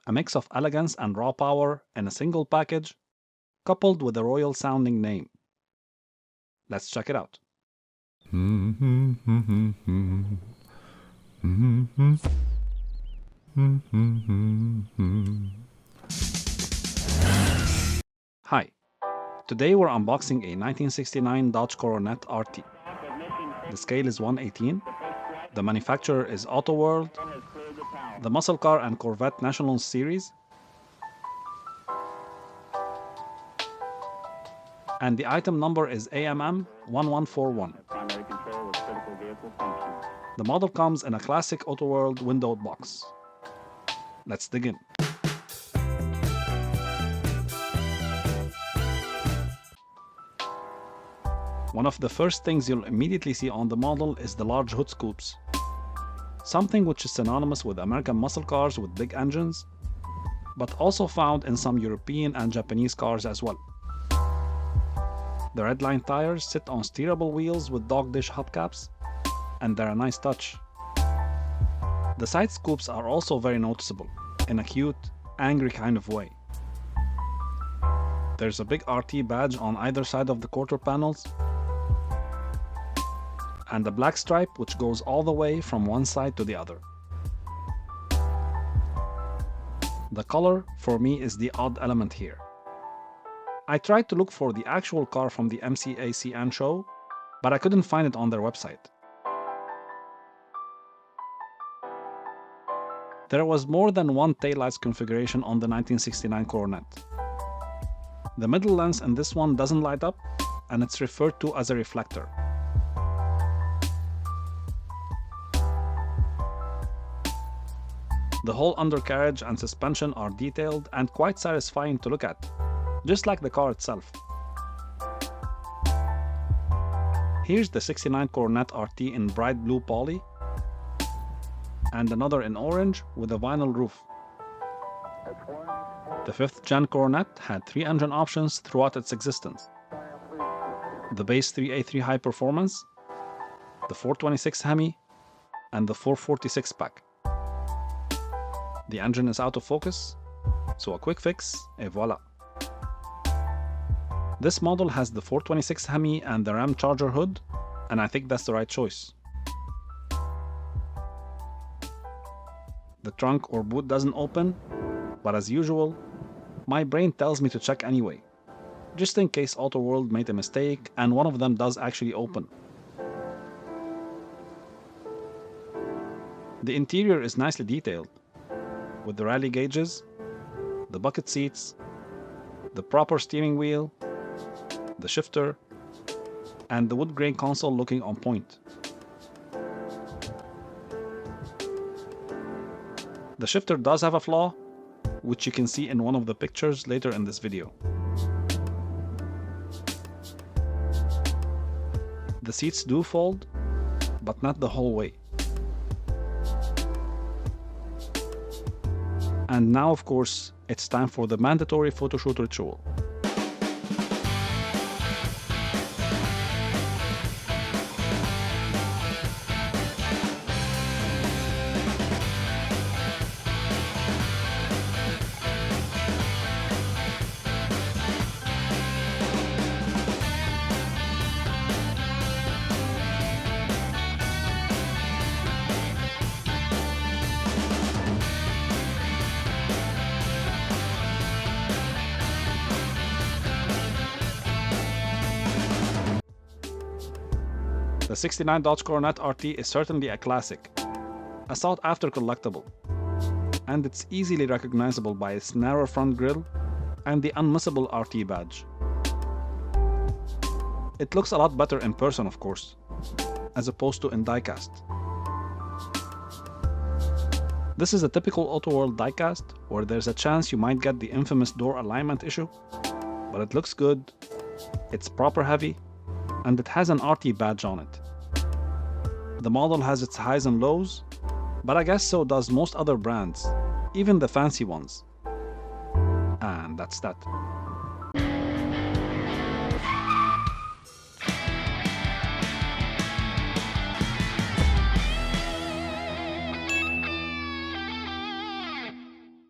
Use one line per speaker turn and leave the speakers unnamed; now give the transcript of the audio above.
a mix of elegance and raw power in a single package, coupled with a royal-sounding name. Let's check it out. Hi, today we're unboxing a 1969 Dodge Coronet RT. The scale is 1/18, the manufacturer is Auto World, the Muscle Car and Corvette National Series, and the item number is AMM 1141. The model comes in a classic Auto World windowed box. Let's dig in. One of the first things you'll immediately see on the model is the large hood scoops, something which is synonymous with American muscle cars with big engines, but also found in some European and Japanese cars as well. The redline tires sit on steerable wheels with dog dish hubcaps, and they're a nice touch. The side scoops are also very noticeable, in a cute, angry kind of way. There's a big RT badge on either side of the quarter panels, and a black stripe which goes all the way from one side to the other. The color, for me, is the odd element here. I tried to look for the actual car from the MCACN show, but I couldn't find it on their website. There was more than one taillights configuration on the 1969 Coronet. The middle lens in this one doesn't light up, and it's referred to as a reflector. The whole undercarriage and suspension are detailed and quite satisfying to look at, just like the car itself. Here's the 69 Coronet RT in bright blue poly, and another in orange with a vinyl roof. The 5th gen Coronet had 3 engine options throughout its existence. The base 3A3 High Performance, the 426 Hemi, and the 446 pack. The engine is out of focus, so a quick fix, et voila. This model has the 426 Hemi and the Ram Charger hood, and I think that's the right choice. The trunk or boot doesn't open, but as usual, my brain tells me to check anyway, just in case Auto World made a mistake and one of them does actually open. The interior is nicely detailed, with the rally gauges, the bucket seats, the proper steering wheel, the shifter, and the wood grain console looking on point. The shifter does have a flaw, which you can see in one of the pictures later in this video. The seats do fold, but not the whole way. And now, of course, it's time for the mandatory photoshoot ritual. The 69 Dodge Coronet RT is certainly a classic, a sought-after collectible, and it's easily recognizable by its narrow front grille and the unmissable RT badge. It looks a lot better in person, of course, as opposed to in diecast. This is a typical Auto World diecast where there's a chance you might get the infamous door alignment issue, but it looks good, it's proper heavy, and it has an RT badge on it. The model has its highs and lows, but I guess so does most other brands, even the fancy ones. And that's that.